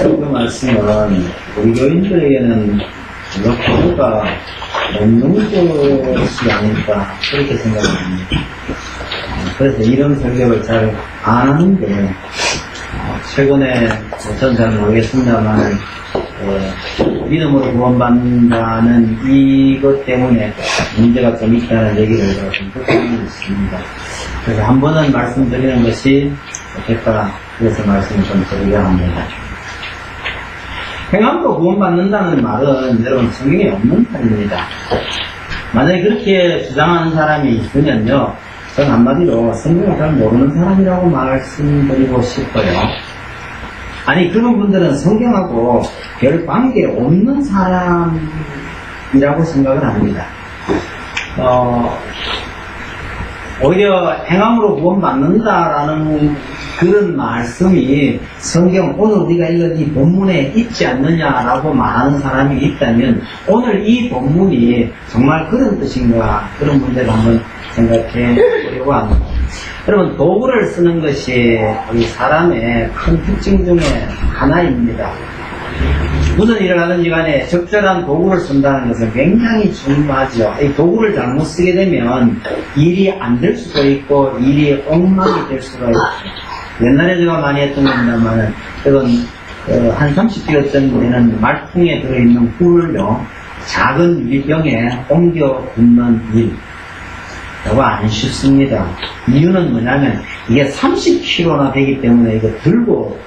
그 말씀은 우리 교인들에게는 도구가 없는 것이 아닐까 그렇게 생각합니다. 그래서 이런 설교를 잘 안 하는데 최근에 전 잘 모르겠습니다만 믿음으로 구원받는다는 이것 때문에 문제가 좀 있다는 얘기를 좀 듣고 있습니다. 그래서 한 번은 말씀드리는 것이 좋겠다. 그래서 말씀을 좀 드리려 합니다. 행함으로 구원받는다는 말은 여러분 성경에 없는 말입니다. 만약에 그렇게 주장하는 사람이 있으면요, 저는 한마디로 성경을 잘 모르는 사람이라고 말씀드리고 싶어요. 아니, 그런 분들은 성경하고 별 관계 없는 사람이라고 생각을 합니다. 오히려 행함으로 구원받는다라는 그런 말씀이 성경 오늘 우리가 읽은 이 본문에 있지 않느냐라고 말하는 사람이 있다면 오늘 이 본문이 정말 그런 뜻인가 그런 문제를 한번 생각해 보려고 합니다. 여러분, 도구를 쓰는 것이 우리 사람의 큰 특징 중에 하나입니다. 무슨 일을 하든지 간에 적절한 도구를 쓴다는 것은 굉장히 중요하죠. 이 도구를 잘못 쓰게 되면 일이 안 될 수도 있고 일이 엉망이 될 수가 있죠. 옛날에 제가 많이 했던 겁니다만 한 30kg 정도 되는 말풍에 들어있는 꿀을요, 작은 유리병에 옮겨 붓는 일, 이거 안 쉽습니다. 이유는 뭐냐면 이게 30kg나 되기 때문에 이거 들고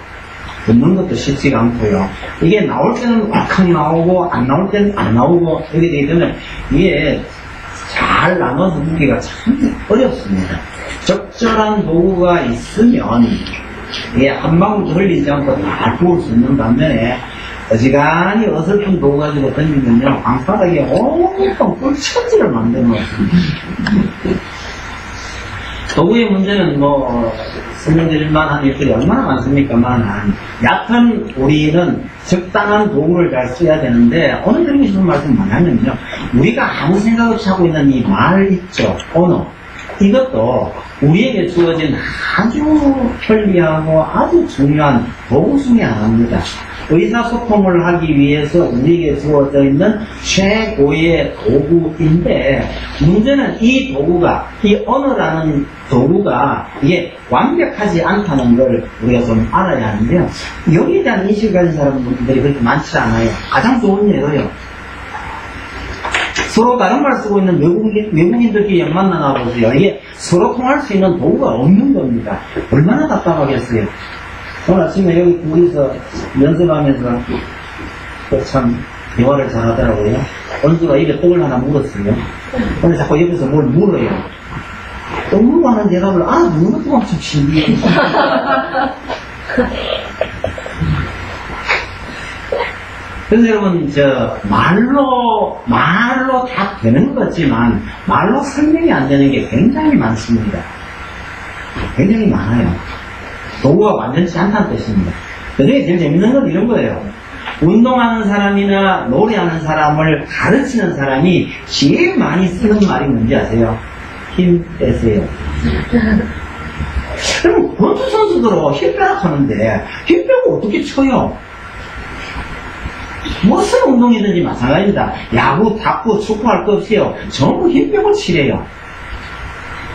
붓는 것도 쉽지가 않고요. 이게 나올 때는 꽉 나오고 안 나올 때는 안 나오고 이렇게 되기 때문에 이게 잘 나눠서 붓기가 참 어렵습니다. 적절한 도구가 있으면 이게 한 방울도 흘리지 않고 다 부을 수 있는 반면에 어지간히 어설픈 도구 가지고 던지면요, 방바닥에 온통 꿀천지를 만드는 것 같습니다. 도구의 문제는 설명드릴 만한 일들이 얼마나 많습니까만, 얕은 우리는 적당한 도구를 잘 써야 되는데, 오늘 드리고 싶은 말씀은 뭐냐면요, 우리가 아무 생각 없이 하고 있는 이 말 있죠, 언어. 이것도 우리에게 주어진 아주 편리하고 아주 중요한 도구 중에 하나입니다. 의사소통을 하기 위해서 우리에게 주어져 있는 최고의 도구인데, 문제는 이 도구가, 이 언어라는 도구가 이게 완벽하지 않다는 걸 우리가 좀 알아야 하는데요. 여기에 대한 인식을 가진 사람들이 그렇게 많지 않아요. 가장 좋은 예로요, 서로 다른 말 쓰고 있는 외국인들끼리 만나나 보세요. 이게 서로 통할 수 있는 도구가 없는 겁니다. 얼마나 답답하겠어요. 오늘 아침에 여기 둘이서 연습하면서 참 대화를 잘 하더라고요. 원수가 입에 떡을 하나 물었어요. 근데 자꾸 옆에서 뭘 물어요. 떡 물고 하는 대답을 누는 것도 엄청 신기해요. 그래서 여러분, 말로 다 되는 거지만, 말로 설명이 안 되는 게 굉장히 많습니다. 굉장히 많아요. 도구가 완전치 않다는 뜻입니다. 그 중에 제일 재밌는 건 이런 거예요. 운동하는 사람이나 노래하는 사람을 가르치는 사람이 제일 많이 쓰는 말이 뭔지 아세요? 힘 빼세요. 그럼 권투 선수들은 힘 빼라 하는데, 힘 빼고 어떻게 쳐요? 무슨 운동이든지 마찬가지입니다. 야구, 탁구, 축구할 것 없이요, 전부 힘 빼고 치래요.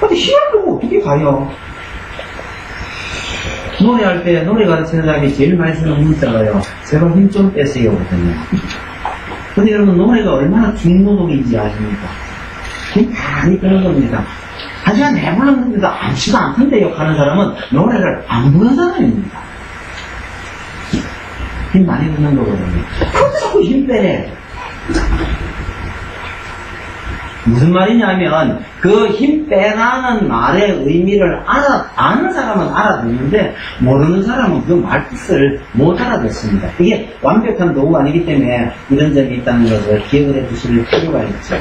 근데 힘을 빼고 어떻게 가요? 노래할 때 노래 가르치는 사람이 제일 많이 쓰는 문자가요, 제발 힘 좀 빼세요 거든요. 근데 여러분, 노래가 얼마나 중노동인지 아십니까? 힘 많이 빼는 겁니다. 하지만 내 불렀는데도 않지도 않던데요 하는 사람은 노래를 안 부르는 사람입니다. 힘 많이 드는 거거든요. 그런데 자꾸 힘 빼래. 무슨 말이냐면, 그 힘 빼라는 말의 의미를 아는 사람은 알아듣는데, 모르는 사람은 그 말뜻을 못 알아듣습니다. 이게 완벽한 도구가 아니기 때문에 이런 점이 있다는 것을 기억을 해 주실 필요가 있죠.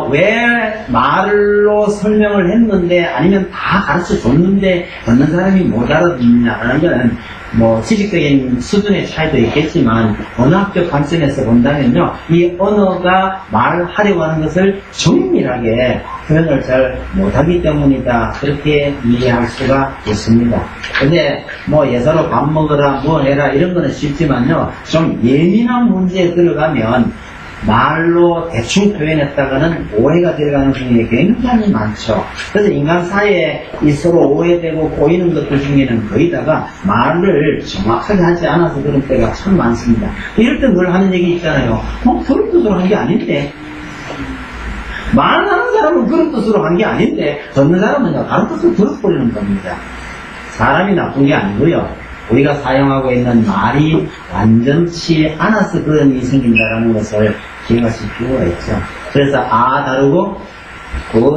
왜 말로 설명을 했는데 아니면 다 가르쳐 줬는데 듣는 사람이 못 알아듣느냐라는 것은 뭐 지식적인 수준의 차이도 있겠지만 언어학적 관점에서 본다면요, 이 언어가 말하려고 하는 것을 정밀하게 표현을 잘 못하기 때문이다, 그렇게 이해할 수가 있습니다. 근데 뭐 예서로 밥 먹으라 뭐 해라 이런 거는 쉽지만요, 좀 예민한 문제에 들어가면 말로 대충 표현했다가는 오해가 될 가능성이 굉장히 많죠. 그래서 인간 사이에 이 서로 오해되고 꼬이는 것들 중에는 거의 다가 말을 정확하게 하지 않아서 그런 때가 참 많습니다. 이럴 때 늘 하는 얘기 있잖아요. 그런 뜻으로 한 게 아닌데. 말하는 사람은 그런 뜻으로 한 게 아닌데 듣는 사람은 다른 뜻으로 들어버리는 겁니다. 사람이 나쁜 게 아니고요, 우리가 사용하고 있는 말이 완전치 않아서 그런 일이 생긴다는 것을 기억하실 필요가 있죠. 그래서 다르고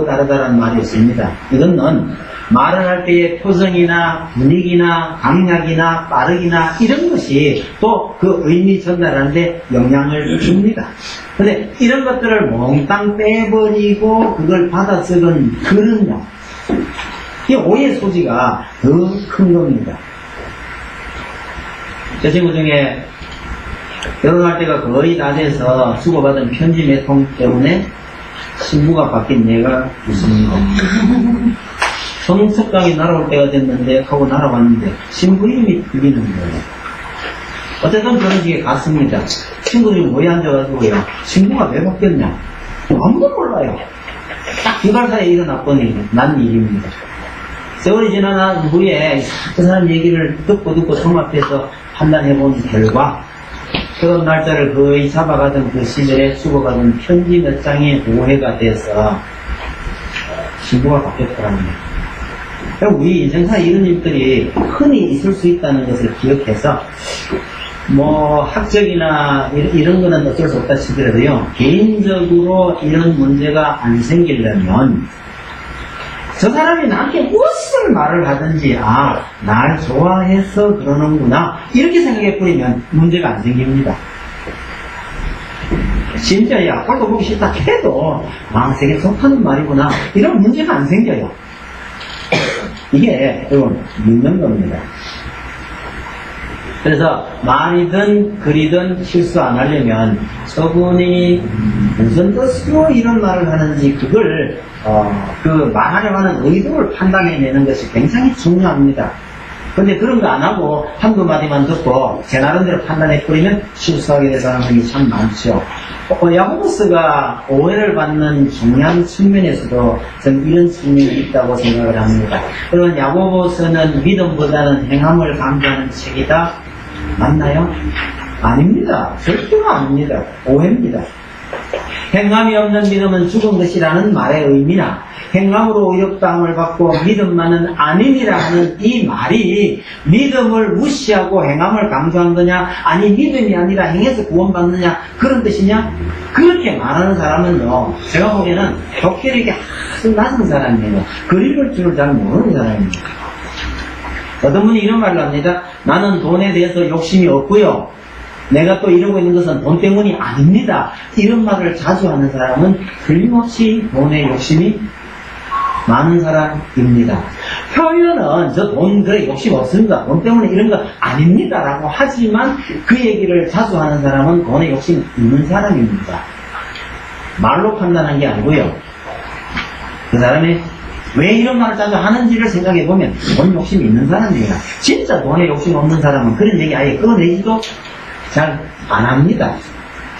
다르다라는 말이 있습니다. 이거는 말을 할 때의 표정이나 분위기나 강약이나 빠르기나 이런 것이 또 그 의미 전달하는데 영향을 줍니다. 근데 이런 것들을 몽땅 빼버리고 그걸 받아 적은 글은요, 이 오해 소지가 더 큰 겁니다. 제 친구 중에 결혼할 때가 거의 다 돼서 주고받은 편지 몇 통 때문에 신부가 바뀐 예가 있습니다. 청첩장이 날아올 때가 됐는데 하고 날아왔는데 신부 이름이 들리는 거예요. 어쨌든 결혼식에 갔습니다. 친구들이 모여 앉아가지고요, 신부가 왜 바뀌었냐? 아무도 몰라요. 딱 두 달 사이에 일어났더니 난 일입니다. 세월이 지난 후에 그 사람 얘기를 듣고 종합해서 판단해본 결과 그런 날짜를 거의 잡아가던 그 시절에 주고받은 편지 몇 장이 오해가 돼서 신부가 바뀌었더랍니다. 우리 인생사에 이런 일들이 흔히 있을 수 있다는 것을 기억해서 뭐 학적이나 이런 거는 어쩔 수 없다 치더라도요, 개인적으로 이런 문제가 안 생기려면 저 사람이 나한테 무엇을 말을 하든지 날 좋아해서 그러는구나 이렇게 생각해버리면 문제가 안 생깁니다. 진짜야 꼴도 보기 싫다 해도 되게 좋다는 말이구나 이런 문제가 안 생겨요. 이게 여러분 믿는 겁니다. 그래서 말이든 글이든 실수 안 하려면 저분이 무슨 뜻으로 이런 말을 하는지 그걸 그 말하려고 하는 의도를 판단해내는 것이 굉장히 중요합니다. 근데 그런 거 안 하고 한두 마디만 듣고 제 나름대로 판단해버리면 실수하게 될 가능성이 참 많죠. 야고보스가 오해를 받는 중요한 측면에서도 저는 이런 측면이 있다고 생각을 합니다. 그런 야고보스는 믿음보다는 행함을 강조하는 책이다. 맞나요? 아닙니다. 절대로 아닙니다. 오해입니다. 행함이 없는 믿음은 죽은 것이라는 말의 의미나 행함으로 의롭다함을 받고 믿음만은 아니니라 하는 이 말이 믿음을 무시하고 행함을 강조한 거냐, 아니 믿음이 아니라 행해서 구원받느냐 그런 뜻이냐? 그렇게 말하는 사람은요, 제가 보기에는 독해력이 아주 낮은 사람이에요. 글 읽을 줄을 잘 모르는 사람입니다. 어떤 분이 이런 말을 합니다. 나는 돈에 대해서 욕심이 없고요, 내가 또 이러고 있는 것은 돈 때문이 아닙니다. 이런 말을 자주 하는 사람은 틀림없이 돈에 욕심이 많은 사람입니다. 표현은 저 돈 그래 욕심 없습니다, 돈 때문에 이런 거 아닙니다 라고 하지만 그 얘기를 자주 하는 사람은 돈에 욕심 있는 사람입니다. 말로 판단한 게 아니고요, 그 사람이 왜 이런 말을 자주 하는지를 생각해보면 돈 욕심이 있는 사람이에요. 진짜 돈에 욕심 없는 사람은 그런 얘기 아예 끌어내지도 잘 안 합니다.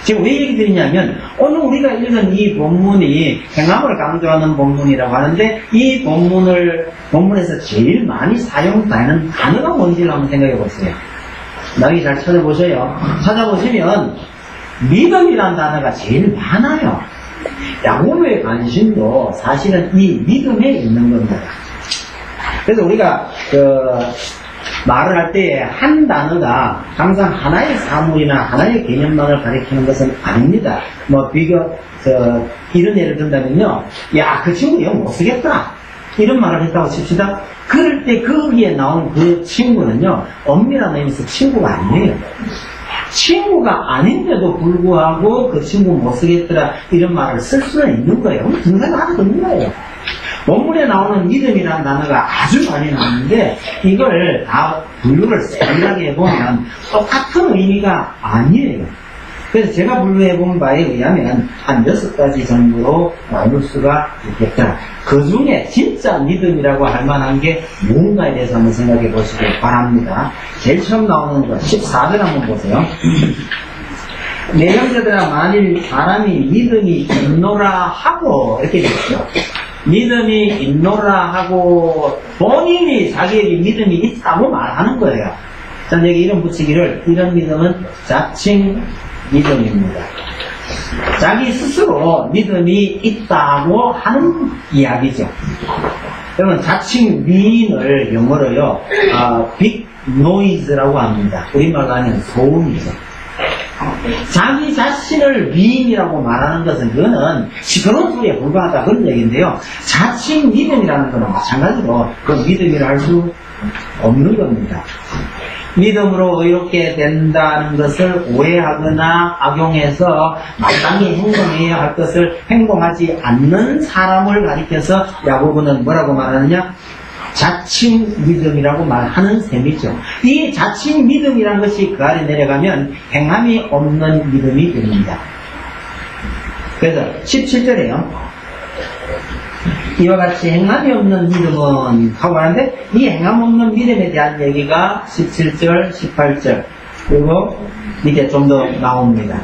지금 왜 얘기 드리냐면 오늘 우리가 읽은 이 본문이 행함을 강조하는 본문이라고 하는데 이 본문에서 제일 많이 사용되는 단어가 뭔지를 한번 생각해 보세요. 나중에 잘 찾아보세요. 찾아보시면 믿음이라는 단어가 제일 많아요. 야고보의 관심도 사실은 이 믿음에 있는 겁니다. 그래서 우리가 말을 할 때에 한 단어가 항상 하나의 사물이나 하나의 개념만을 가리키는 것은 아닙니다. 이런 예를 든다면요, 야, 그 친구 영 못 쓰겠다 이런 말을 했다고 칩시다. 그럴 때 거기에 나온 그 친구는요, 엄밀한 의미에서 친구가 아니에요. 친구가 아닌데도 불구하고 그 친구 못 쓰겠더라 이런 말을 쓸 수는 있는 거예요. 증상이 하나도 없는 거예요. 본문에 나오는 믿음이라는 단어가 아주 많이 나오는데 이걸 다 분류를 세밀하게 해보면 똑같은 의미가 아니에요. 그래서 제가 분류해본 바에 의하면 한 6가지 정도로 나눌 수가 있겠다. 그 중에 진짜 믿음이라고 할 만한 게 무언가에 대해서 한번 생각해 보시길 바랍니다. 제일 처음 나오는 거 14절 한번 보세요. 내 형제들아 만일 사람이 믿음이 있노라 하고 이렇게 되죠. 믿음이 있노라 하고 본인이 자기에게 믿음이 있다고 말하는 거예요. 자, 여기 이름 붙이기를 이런 믿음은 자칭 믿음입니다. 자기 스스로 믿음이 있다고 하는 이야기죠. 그러면 자칭 미인을 영어로요, big noise라고 합니다. 우리말로 하면 소음이죠. 자기 자신을 미인이라고 말하는 것은 그거는 시끄러운 소리에 불과하다 그런 얘기인데요. 자칭 믿음이라는 것은 마찬가지로 그 믿음이라 할 수 없는 겁니다. 믿음으로 의롭게 된다는 것을 오해하거나 악용해서 마땅히 행동해야 할 것을 행동하지 않는 사람을 가리켜서 야고보는 뭐라고 말하느냐? 자칭 믿음이라고 말하는 셈이죠. 이 자칭 믿음이라는 것이 그 아래 내려가면 행함이 없는 믿음이 됩니다. 그래서 17절에요. 이와 같이 행함이 없는 믿음은 하고 하는데 이 행함 없는 믿음에 대한 얘기가 17절, 18절 그리고 밑에 좀 더 나옵니다.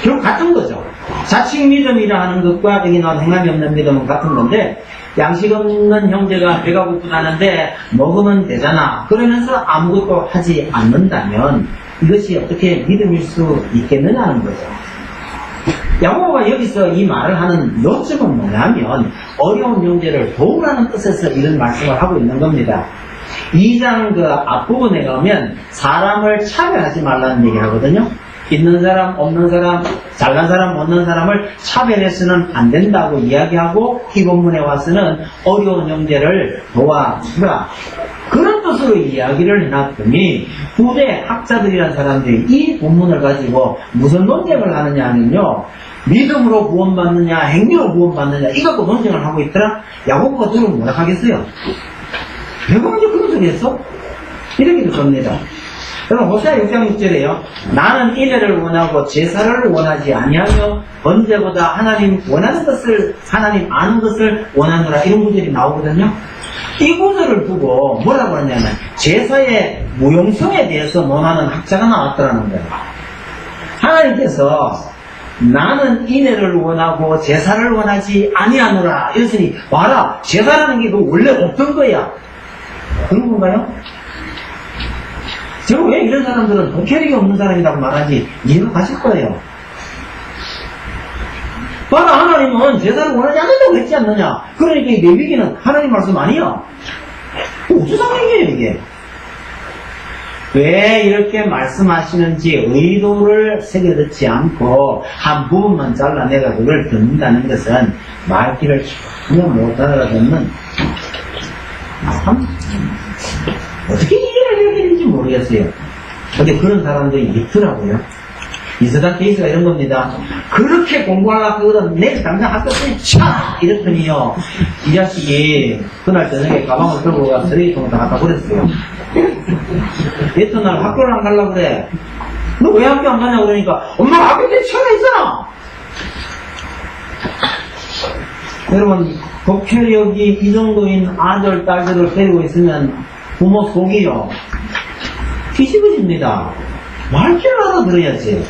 결국 같은 거죠. 자칭 믿음이라 하는 것과 여기 나온 행함이 없는 믿음은 같은 건데 양식 없는 형제가 배가 고프다는데 먹으면 되잖아 그러면서 아무것도 하지 않는다면 이것이 어떻게 믿음일 수 있겠느냐는 거죠. 야고보가 여기서 이 말을 하는 요점은 뭐냐면 어려운 형제를 도우라는 뜻에서 이런 말씀을 하고 있는 겁니다. 2장 그 앞부분에 가면 사람을 차별하지 말라는 얘기를 하거든요. 있는 사람, 없는 사람, 잘난 사람, 못난 사람을 차별해서는 안 된다고 이야기하고 이 본문에 와서는 어려운 형제를 도와주라. 그런 뜻으로 이야기를 해놨더니 후대 학자들이라는 사람들이 이 본문을 가지고 무슨 논쟁을 하느냐 하면요. 믿음으로 구원받느냐 행위로 구원받느냐 이것도 논쟁을 하고 있더라. 야고보가 들으면 뭐라 하겠어요? 내가 언제 그런 소리 했어? 이렇게 됩니다. 그럼 호세아 6장 6절에요. 나는 인애를 원하고 제사를 원하지 아니하며 언제보다 하나님 원하는 것을 하나님 아는 것을 원하노라 이런 구절이 나오거든요. 이 구절을 두고 뭐라고 하냐면 제사의 무용성에 대해서 논하는 학자가 나왔더라는 거예요. 하나님께서 나는 인애를 원하고 제사를 원하지 아니하노라 이랬으니 봐라 제사라는 게 원래 없던 거야. 그런 건가요? 제가 왜 이런 사람들은 독혈이 없는 사람이라고 말하지 이해가 가실 거예요. 봐라 하나님은 제사를 원하지 않는다고 했지 않느냐. 그러니까 이 레위기는 하나님 말씀 아니야. 무슨 상황이에요 이게. 왜 이렇게 말씀하시는지 의도를 새겨듣지 않고 한 부분만 잘라내가 그걸 듣는다는 것은 말귀를 전혀 못 알아듣는 참 어떻게 이해를 해야 되는지 모르겠어요. 근데 그런 사람들이 있더라고요. 비슷한 케이스가 이런 겁니다. 그렇게 공부하려고 하거든 내일 당장 학교 때차 이랬더니요 이 자식이 그날 저녁에 가방을 들고 가 쓰레기통을 다 갖다 버렸어요. 이튿날 학교를 안 가려고 그래. 너 왜 학교 안 가냐고 그러니까 엄마가 학교 때 차가 있잖아. 여러분 독혈력이 이 정도인 아들 딸들을 데리고 있으면 부모 속이요 뒤집어집니다. 말귀를 알아들어야지.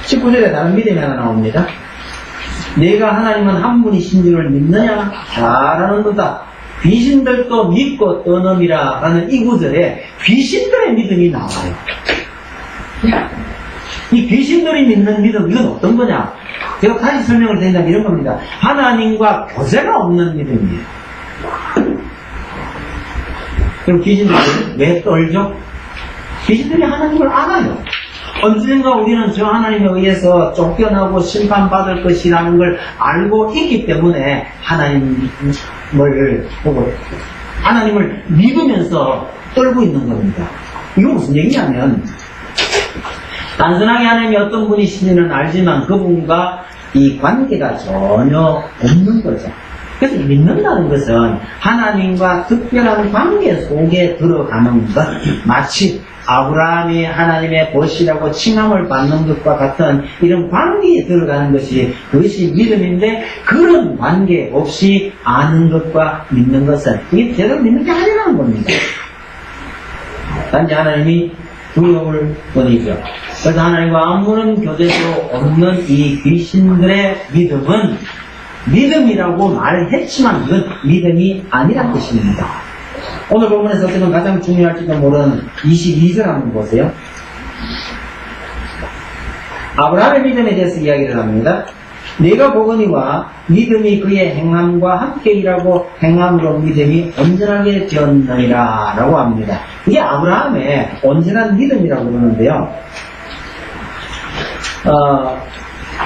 19절에 다른 믿음이 하나 나옵니다. 내가 하나님은 한 분이신 줄을 믿느냐? 잘하는도다. 귀신들도 믿고 떠넘이라 라는 이 구절에 귀신들의 믿음이 나와요. 이 귀신들이 믿는 믿음 이건 어떤 거냐? 제가 다시 설명을 드린다면 이런 겁니다. 하나님과 교제가 없는 믿음이에요. 그럼 귀신들이 왜 떨죠? 귀신들이 하나님을 알아요. 언젠가 우리는 저 하나님에 의해서 쫓겨나고 심판받을 것이라는 걸 알고 있기 때문에 하나님을 보고 하나님을 믿으면서 떨고 있는 겁니다. 이건 무슨 얘기냐면, 단순하게 하나님이 어떤 분이신지는 알지만 그분과 이 관계가 전혀 없는 거죠. 그래서 믿는다는 것은 하나님과 특별한 관계 속에 들어가는 것, 마치 아브라함이 하나님의 벗이라고 칭함을 받는 것과 같은 이런 관계에 들어가는 것이 그것이 믿음인데, 그런 관계 없이 아는 것과 믿는 것은 이게 제대로 믿는 게 아니라는 겁니다. 단지 하나님이 두려움을 뿐이죠. 그래서 하나님과 아무런 교제도 없는 이 귀신들의 믿음은 믿음이라고 말했지만 그건 믿음이 아니란 뜻입니다. 오늘 본문에서 어쩌면 가장 중요할지도 모르는 22절 한번 보세요. 아브라함의 믿음에 대해서 이야기를 합니다. 내가 보거니와 믿음이 그의 행함과 함께 일하고 행함으로 믿음이 온전하게 되었느니라 라고 합니다. 이게 아브라함의 온전한 믿음이라고 그러는데요.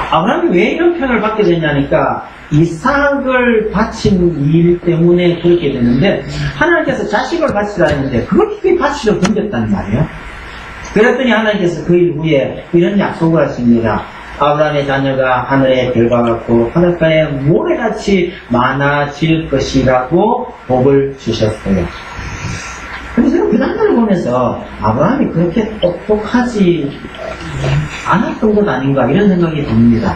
아브라함이 왜 이런 편을 받게 됐냐니까 이삭을 바친 일 때문에 그렇게 되는데, 하나님께서 자식을 바치라 했는데 그렇게 바치려 덤볐단 말이에요. 그랬더니 하나님께서 그 일 후에 이런 약속을 하십니다. 아브라함의 자녀가 하늘의 별과 같고 하늘가의 모래같이 많아질 것이라고 복을 주셨어요. 근데 저는 그 장면을 보면서 아브라함이 그렇게 똑똑하지 않았던 것 아닌가 이런 생각이 듭니다.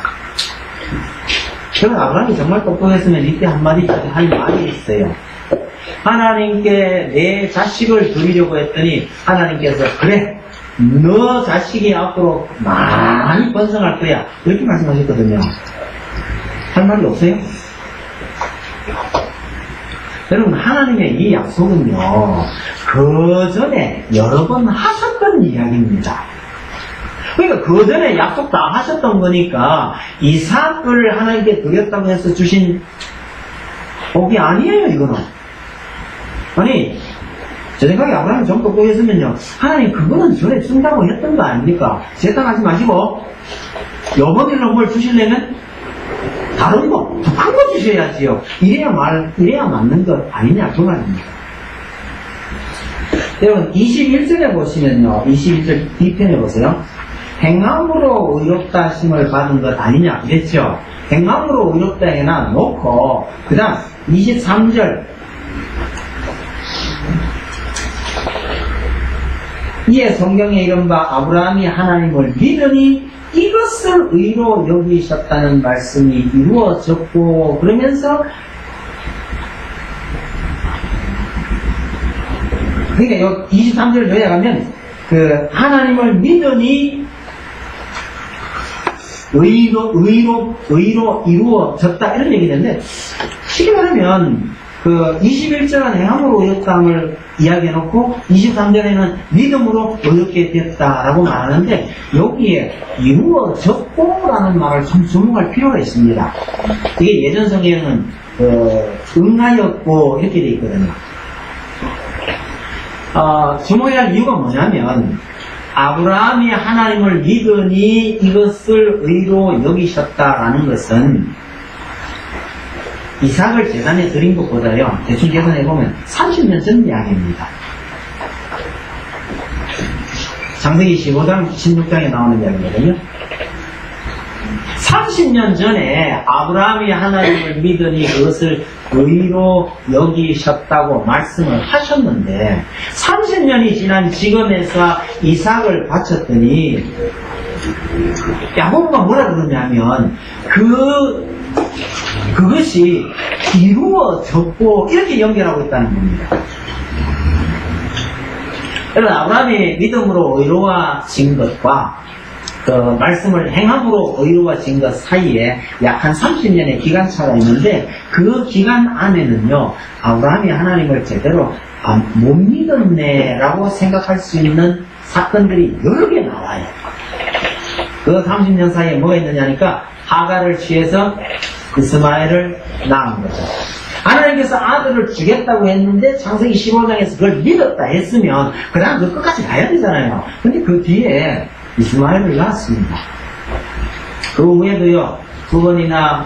저는 아브라함이 정말 똑똑했으면 이때 한마디 할 말이 있어요. 하나님께 내 자식을 드리려고 했더니 하나님께서 그래, 너 자식이 앞으로 많이 번성할 거야 이렇게 말씀하셨거든요. 할 말이 없어요? 여러분, 하나님의 이 약속은요 그 전에 여러 번 하셨던 이야기입니다. 그러니까 그 전에 약속 다 하셨던 거니까 이삭을 하나님께 드렸다고 해서 주신 복이 아니에요. 이거는 아니, 제 생각에 아브라함이 좀 똑똑했으면요 하나님 그거는 전에 준다고 했던 거 아닙니까? 재탕하지 마시고 이번 일로 뭘 주시려면 다른 거, 더 큰 거 주셔야지요. 이래야 맞는 것 아니냐 그 말입니다. 여러분 21절에 보시면요, 21절 뒤편에 보세요. 행함으로 의롭다 하심을 받은 것 아니냐 그랬죠. 행함으로 의롭다 해놔 놓고 그 다음 23절 이에 성경에 이른 바 아브라함이 하나님을 믿으니 이것을 의로 여기셨다는 말씀이 이루어졌고, 그러면서 그러니까 23절을 요약하면 그 하나님을 믿으니 의로 이루어졌다 이런 얘기인데, 쉽게 말하면 그 21절은 행함으로 의롭다함을 이야기해놓고 23절에는 믿음으로 의롭게 됐다라고 말하는데, 여기에 이루어졌고라는 말을 좀 주목할 필요가 있습니다. 이게 예전 성경에는 응하였고 이렇게 돼 있거든요. 주목해야 할 이유가 뭐냐면, 아브라함이 하나님을 믿으니 이것을 의로 여기셨다라는 것은 이삭을 제단에 드린 것보다요, 대충 계산해보면 30년 전 이야기입니다. 창세기 15장, 16장에 나오는 이야기거든요. 30년 전에 아브라함이 하나님을 믿으니 그것을 의로 여기셨다고 말씀을 하셨는데, 30년이 지난 지금에서 이삭을 바쳤더니 야고보가 뭐라 그러냐면 그것이 이루어졌고 이렇게 연결하고 있다는 겁니다. 여러분, 아브라함이 믿음으로 의로워진 것과 그 말씀을 행함으로 의로워진 것 사이에 약 한 30년의 기간차가 있는데, 그 기간 안에는요 아브라함이 하나님을 제대로 못 믿었네 라고 생각할 수 있는 사건들이 여러 개 나와요. 그 30년 사이에 뭐가 있느냐니까, 하갈을 취해서 이스마엘을 낳은 거죠. 하나님께서 아들을 주겠다고 했는데 창세기 15장에서 그걸 믿었다 했으면 그 다음 그 끝까지 가야 되잖아요. 근데 그 뒤에 이스마엘을 낳았습니다. 그 후에도요 2번이나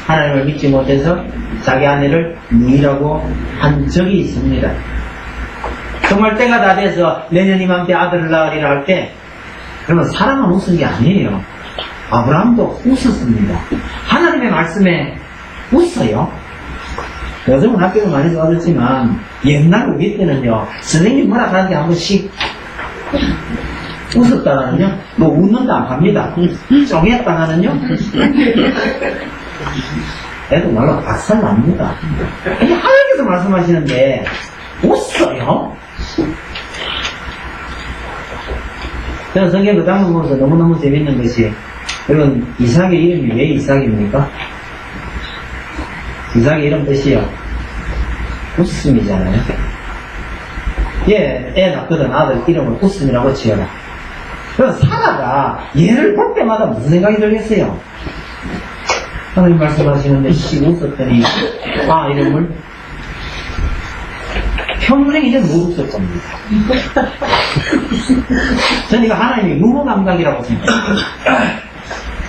하나님을 믿지 못해서 자기 아내를 누이라고 한 적이 있습니다. 정말 때가 다 돼서 내년 이맘때 아들을 낳으리라 할 때, 그러면 사람만 웃은 게 아니에요. 아브라함도 웃었습니다. 하나님의 말씀에 웃어요. 요즘은 학교를 많이 좋아졌지만 옛날 우리 때는요, 선생님 뭐라 하는데 한 번씩 웃었다가는요, 뭐 웃는다 안 합니다. 쫑했다가는요, 애도 말로 박살 납니다. 이게 하나님께서 말씀하시는데 웃어요? 저는 성경 그 장면 보면서 너무너무 재밌는 것이, 여러분 이삭의 이름이 왜 이삭입니까? 이삭의 이름 뜻이요, 웃음이잖아요. 애 낳거든 아들 이름을 웃음이라고 지어라. 그래서 사라가 얘를 볼 때마다 무슨 생각이 들겠어요? 하나님 말씀하시는데 웃었더니 이름을 평생 이제 못 웃을 겁니다. 저는 이거 하나님이 무모감각이라고 생각합니다.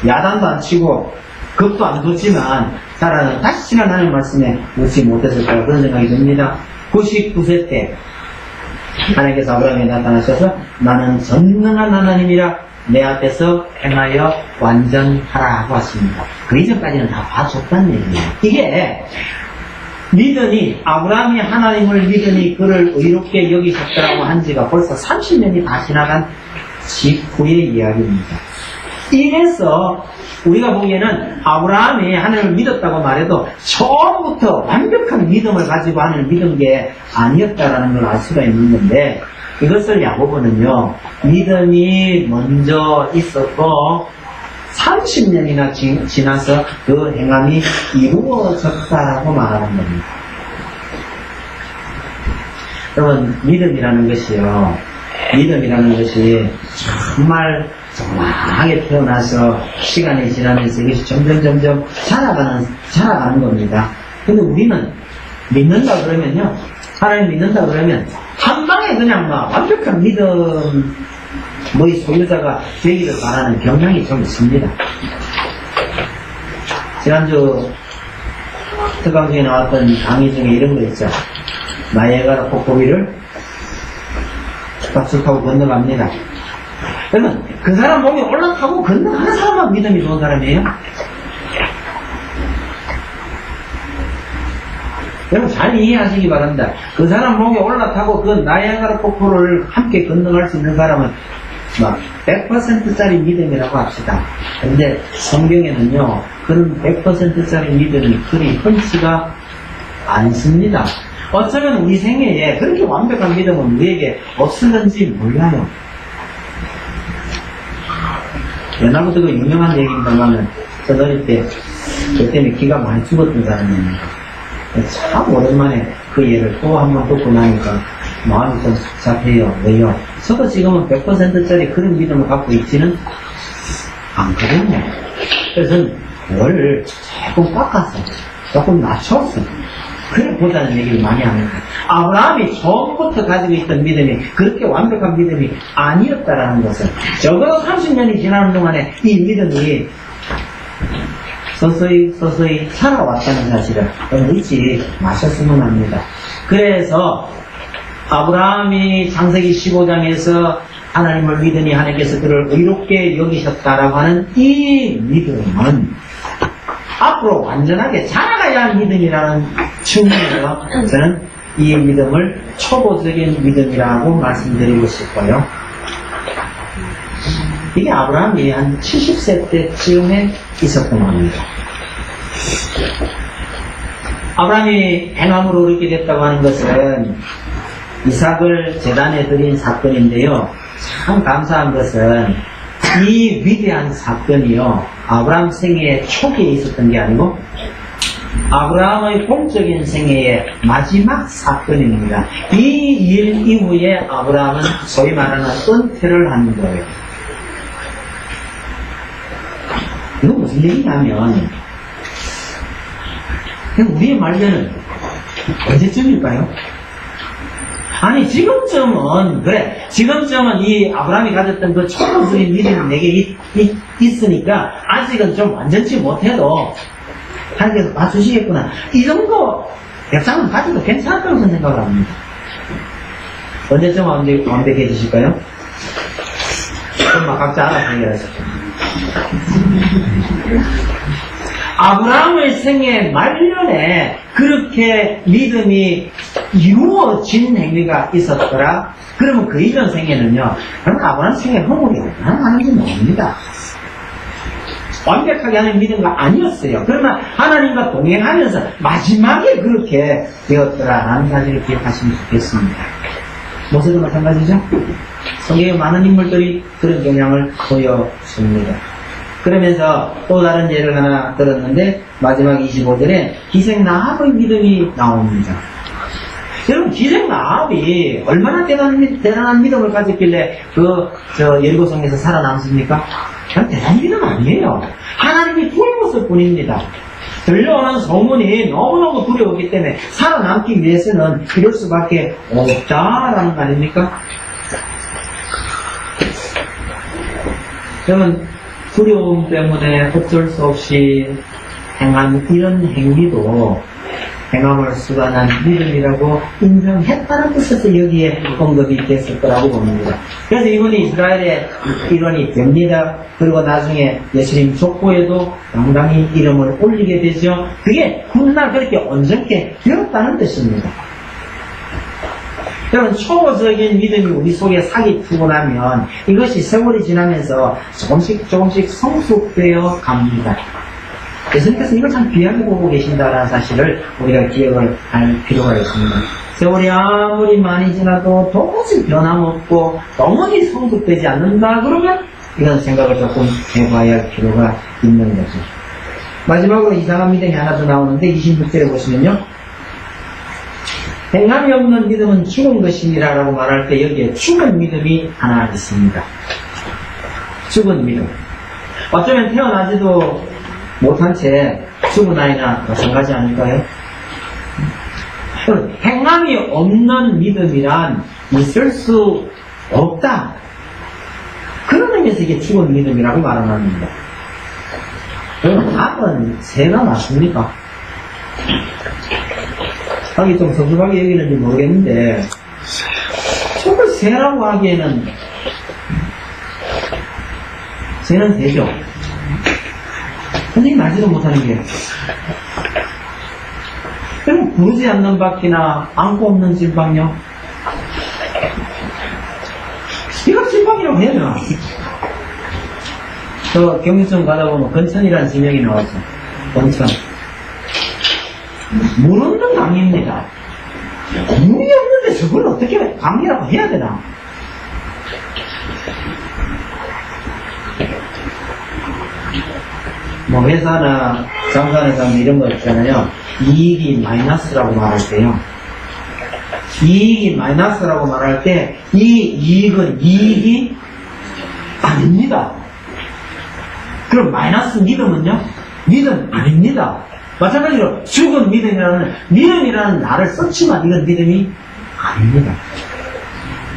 야단도 안 치고 겁도 안 뒀지만 사라는 다시는 하나님 말씀에 웃지 못했을까 그런 생각이 듭니다. 99세 때 하나님께서 아브라함에 나타나셔서 나는 전능한 하나님이라 내 앞에서 행하여 완전하라 하고 왔습니다. 그 이전까지는 다 봐줬다는 얘기예요. 이게 믿으니, 아브라함이 하나님을 믿으니 그를 의롭게 여기셨더라고 한 지가 벌써 30년이 다 지나간 직후의 이야기입니다. 이래서 우리가 보기에는 아브라함이 하나님을 믿었다고 말해도 처음부터 완벽한 믿음을 가지고 하나님을 믿은 게 아니었다라는 걸 알 수가 있는 건데, 이것을 야고보는요, 믿음이 먼저 있었고 30년이나 지나서 그 행함이 이루어졌다라고 말하는 겁니다. 여러분, 믿음이라는 것이 정말 정확하게 태어나서 시간이 지나면서 이것이 점점 자라가는 겁니다. 근데 우리는 믿는다 그러면요, 하나님 믿는다 그러면 한 방에 그냥 완벽한 믿음의 소유자가 되기를 바라는 경향이 좀 있습니다. 지난주 특강 중에 나왔던 강의 중에 이런 거 있죠. 나이아가라 폭포 위를 박수 타고 건너갑니다. 그러면 그 사람 목에 올라타고 건너가는 사람만 믿음이 좋은 사람이에요? 여러분 잘 이해하시기 바랍니다. 그 사람 목에 올라타고 그 나이아가라 폭포를 함께 건너갈 수 있는 사람은 100%짜리 믿음이라고 합시다. 근데 성경에는요, 그런 100%짜리 믿음이 그리 흔치가 않습니다. 어쩌면 우리 생애에 그렇게 완벽한 믿음은 우리에게 없었는지 몰라요. 옛날부터 그 유명한 얘기입니다만, 저 어릴 때, 그 때문에 기가 많이 죽었던 사람입니다. 참 오랜만에 그 예를 또 한 번 듣고 나니까 마음이 좀 복잡해요. 왜요? 저도 지금은 100%짜리 그런 믿음을 갖고 있지는 않거든요. 그래서 뭘 조금 깎아서, 조금 낮춰서, 그래 보자는 얘기를 많이 합니다. 아브라함이 처음부터 가지고 있던 믿음이 그렇게 완벽한 믿음이 아니었다라는 것을, 적어도 30년이 지나는 동안에 이 믿음이 서서히 살아왔다는 사실을 잊지 마셨으면 합니다. 그래서 아브라함이 창세기 15장에서 하나님을 믿으니 하나님께서 그를 의롭게 여기셨다라고 하는 이 믿음은 앞으로 완전하게 자라가야 할 믿음이라는 측면에서 저는 이 믿음을 초보적인 믿음이라고 말씀드리고 싶어요. 이게 아브라함이 한 70세 때쯤에 있었던 겁니다. 아브라함이 행함으로 이렇게 됐다고 하는 것은 이삭을 제단에 드린 사건인데요. 참 감사한 것은 이 위대한 사건이요, 아브라함 생애의 초기에 있었던 게 아니고 아브라함의 공적인 생애의 마지막 사건입니다. 이 일 이후에 아브라함은 소위 말하는 은퇴를 하는 거예요. 이거 무슨 얘기냐면, 우리의 말년은 언제쯤일까요? 아니 지금쯤은 이 아브라함이 가졌던 그 초보적인 믿음이 내게 있으니까 아직은 좀 완전치 못해도 하나님께서 봐주시겠구나. 이 정도 역사는 가지도 괜찮을 거라고 생각을 합니다. 언제쯤 완벽해지실까요? 그럼 각자 알아서 해야죠. 아브라함의 생애 말년에 그렇게 믿음이 이루어진 행위가 있었더라. 그러면 그 이전 생애는요, 그럼 아브라함 생애 허물이 얼마나 많은지 모릅니다. 완벽하게 하는 믿음가 아니었어요. 그러나 하나님과 동행하면서 마지막에 그렇게 되었더라라는 사실을 기억하시면 좋겠습니다. 모세도 마찬가지죠. 성경에 많은 인물들이 그런 경향을 보여줍니다. 그러면서 또 다른 예를 하나 들었는데 마지막 25절에 기생 나합의 믿음이 나옵니다. 여러분, 기생 나합이 얼마나 대단한 믿음을 가졌길래 여리고성에서 살아남습니까? 그냥 대단한 믿음 아니에요. 하나님이 두려웠을 뿐입니다. 들려오는 소문이 너무너무 두려웠기 때문에 살아남기 위해서는 이럴 수밖에 없다라는 거 아닙니까? 그러면 두려움 때문에 어쩔 수 없이 행한 이런 행위도 행함을 수반한 믿음이라고 인정했다는 뜻에서 여기에 언급이 됐을 거라고 봅니다. 그래서 이분이 이스라엘의 일원이 됩니다. 그리고 나중에 예수님 족보에도 당당히 이름을 올리게 되죠. 그게 훗날 그렇게 온전케 되었다는 뜻입니다. 여러분, 초보적인 믿음이 우리 속에 사기 트고 나면 이것이 세월이 지나면서 조금씩 성숙되어 갑니다. 예수님께서 이걸 참 귀하게 보고 계신다는 사실을 우리가 기억을 할 필요가 있습니다. 세월이 아무리 많이 지나도 도무지 변함없고 영원히 성숙되지 않는다 그러면 이런 생각을 조금 해봐야 할 필요가 있는 거죠. 마지막으로 이상한 믿음이 하나 더 나오는데 26절에 보시면요, 행함이 없는 믿음은 죽은 것이니라 라고 말할 때 여기에 죽은 믿음이 하나 있습니다. 죽은 믿음. 어쩌면 태어나지도 못한 채 죽은 아이나 마찬가지 아닐까요? 행함이 없는 믿음이란 있을 수 없다. 그런 의미에서 이게 죽은 믿음이라고 말하는 겁니다. 그럼 답은 새가 맞습니까? 하기 좀 성급하게 여기는지 모르겠는데, 저걸 새라고 하기에는, 새는 새죠. 선생님 알지도 못하는 게. 그럼 부르지 않는 바퀴나 안고 없는 질방요? 이거 질방이라고 해야 되나? 저 경유청 가다 보면 건천이라는 지명이 나왔어. 건천. 물 없는 강입니다. 물이 없는데 저걸 어떻게 강이라고 해야 되나? 뭐 회사나 장사하는 사람 이런 거 있잖아요. 이익이 마이너스라고 말할 때요. 이익이 마이너스라고 말할 때 이 이익은 이익이 아닙니다. 그럼 마이너스 믿음은요? 믿음 아닙니다. 마찬가지로 죽은 믿음이라는 나를 썼지만 이건 믿음이 아닙니다.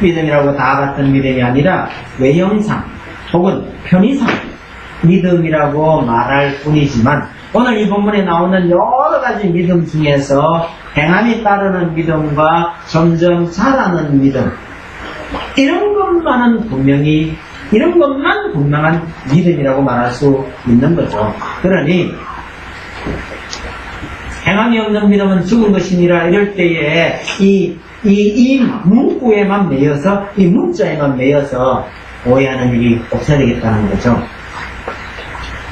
믿음이라고 다 같은 믿음이 아니라 외형상 혹은 편의상 믿음이라고 말할 뿐이지만 오늘 이 본문에 나오는 여러 가지 믿음 중에서 행함이 따르는 믿음과 점점 자라는 믿음, 이런 것만 분명한 믿음이라고 말할 수 있는 거죠. 그러니 행함이 없는 믿음은 죽은 것이니라 이럴 때에 이 문구에만 매여서, 이 문자에만 매여서 오해하는 일이 없어야 되겠다는 거죠.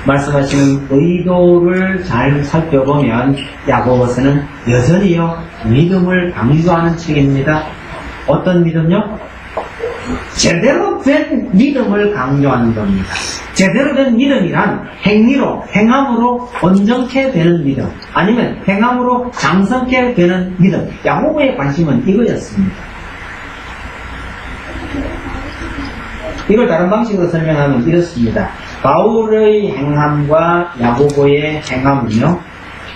말씀하시는 의도를 잘 살펴보면 야고보서는 여전히요 믿음을 강조하는 책입니다. 어떤 믿음요? 제대로 된 믿음을 강조하는 겁니다. 제대로 된 믿음이란 행함으로 온전케 되는 믿음, 아니면 행함으로 장성케 되는 믿음. 야고보의 관심은 이거였습니다. 이걸 다른 방식으로 설명하면 이렇습니다. 바울의 행함과 야고보의 행함은요,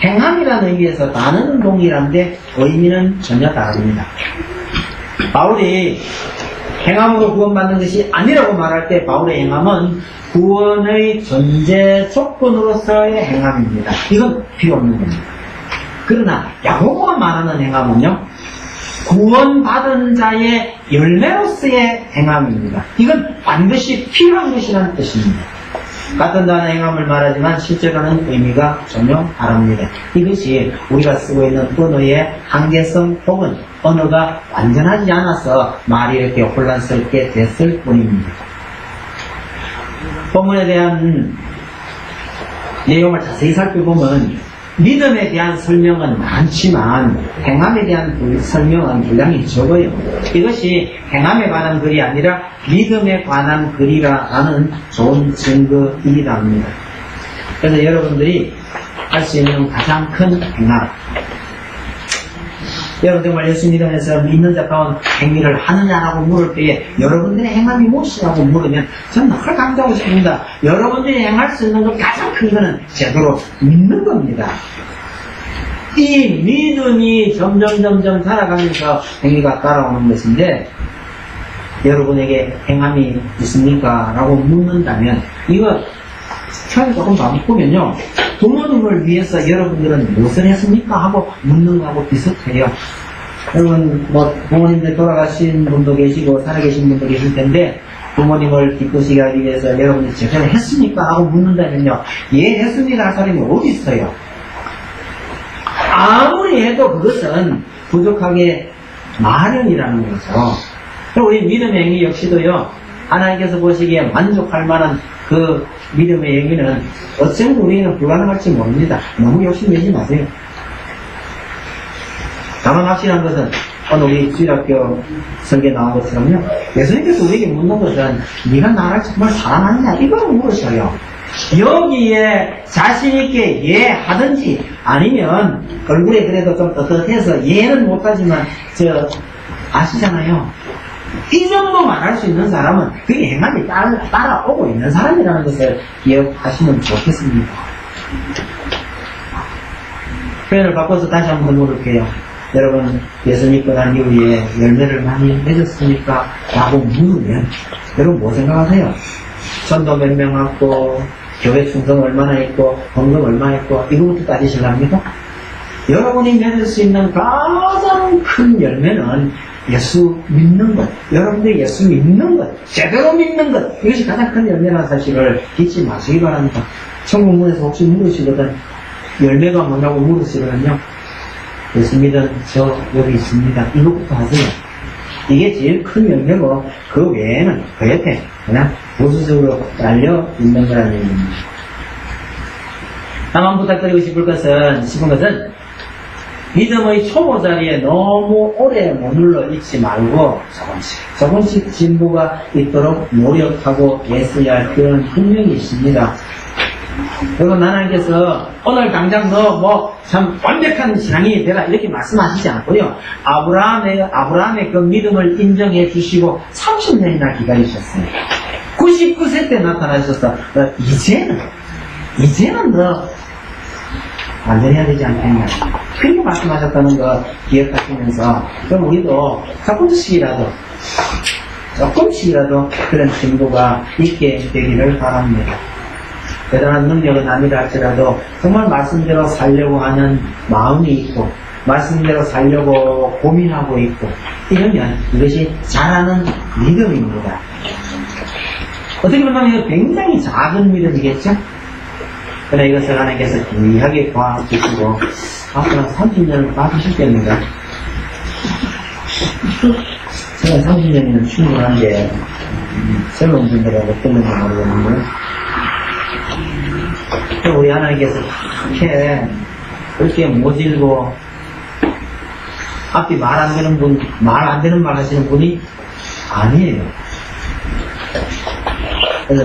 행함이라는 의미에서 단어는 동일한데 의미는 전혀 다릅니다. 바울이 행함으로 구원받는 것이 아니라고 말할 때 바울의 행함은 구원의 전제 조건으로서의 행함입니다. 이건 필요 없는 겁니다. 그러나 야고보가 말하는 행함은요, 구원받은 자의 열매로서의 행함입니다. 이건 반드시 필요한 것이라는 뜻입니다. 같은 단어의 행함을 말하지만 실제로는 의미가 전혀 다릅니다. 이것이 우리가 쓰고 있는 언어의 한계성 혹은 언어가 완전하지 않아서 말이 이렇게 혼란스럽게 됐을 뿐입니다. 본문에 대한 내용을 자세히 살펴보면 믿음에 대한 설명은 많지만 행함에 대한 설명은 굉장히 적어요. 이것이 행함에 관한 글이 아니라 믿음에 관한 글이라는 좋은 증거이랍니다. 그래서 여러분들이 할 수 있는 가장 큰 행함, 여러분 정말 예수 믿으면서 믿는 자 가운 행위를 하느냐라고 물을 때에 여러분들의 행함이 무엇이라고 물으면 저는 늘 강조하고 싶습니다. 여러분들이 행할 수 있는 것 가장 큰 거는 제대로 믿는 겁니다. 이 믿음이 점점 살아가면서 행위가 따라오는 것인데, 여러분에게 행함이 있습니까? 라고 묻는다면 이거 처음에 조금 바꾸면요, 부모님을 위해서 여러분들은 무엇을 했습니까? 하고 묻는 거하고 비슷해요. 여러분 부모님들 돌아가신 분도 계시고 살아계신 분도 계실 텐데, 부모님을 기쁘시게 하기 위해서 여러분들이 제대로 했습니까? 하고 묻는다면요, 예 했습니다 할 사람이 어디 있어요? 아무리 해도 그것은 부족하게 마련이라는 거죠. 우리 믿음의 행위 역시도요, 하나님께서 보시기에 만족할 만한 그 믿음의 행위는 어쩌면 우리는 불가능할지 모릅니다. 너무 욕심내지 마세요. 다만 확실한 것은 오늘 우리 주일학교 설계 나온 것처럼요, 예수님께서 우리에게 묻는 것은 네가 나를 정말 사랑하느냐 이걸 물으셔요. 여기에 자신있게 예 하든지 아니면 얼굴에 그래도 좀 떳떳해서 예는 못하지만 아시잖아요. 이 정도 말할 수 있는 사람은 그게 행함이 따라오고 있는 사람이라는 것을 기억하시면 좋겠습니다. 표현을 바꿔서 다시 한번 물을게요. 여러분 예수 믿고 난 이후에 열매를 많이 맺었습니까? 라고 물으면 여러분 뭐 생각하세요? 전도 몇 명 왔고 교회 충성 얼마나 했고 헌금 얼마 했고 이거부터 따지시랍니까? 여러분이 맺을 수 있는 가장 큰 열매는 예수 믿는 것, 여러분들이 예수 믿는 것, 제대로 믿는 것, 이것이 가장 큰 열매라는 사실을 잊지 마시기 바랍니다. 천국문에서 혹시 물으시거든, 열매가 뭐냐고 물으시거든요, 예수 믿은 저 여기 있습니다, 이것부터 하세요. 이게 제일 큰 열매고 그 외에는 그 옆에 그냥 보수적으로 깔려 있는 거라는 얘기입니다. 다만 부탁드리고 싶은 것은 믿음의 초보 자리에 너무 오래 머물러 있지 말고 조금씩 진보가 있도록 노력하고 애써야 할 필요는 분명히 있습니다. 여러분 하나님께서 오늘 당장 너 참 완벽한 신앙이 되라 이렇게 말씀하시지 않고요, 아브라함의 그 믿음을 인정해 주시고 30년이나 기다리셨어요. 99세 때 나타나셔서 이제는 너 완전해야 되지 않겠냐 그렇게 말씀하셨다는 거 기억하시면서, 그럼 우리도 조금씩이라도 그런 진보가 있게 되기를 바랍니다. 대단한 능력은 아니라 할지라도 정말 말씀대로 살려고 하는 마음이 있고 말씀대로 살려고 고민하고 있고 이러면 이것이 잘하는 믿음입니다. 어떻게 보면 굉장히 작은 믿음이겠죠? 그러나 이것을 하나님께서 귀하게 도와주시고 앞으로 30년을 봐주시겠는가? 제가 30년이면 충분한데 젊은 분들하고 어떤지 모르겠는데, 우리 하나님께서 그렇게 모질고 앞이 말 안 되는 말 하시는 분이 아니에요. 그래서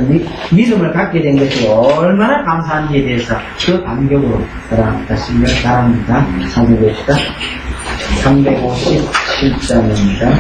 믿음을 갖게 된 것이 얼마나 감사한지에 대해서 그 감격으로 살아가시길 바랍니다. 참고해봅시다. 357장입니다.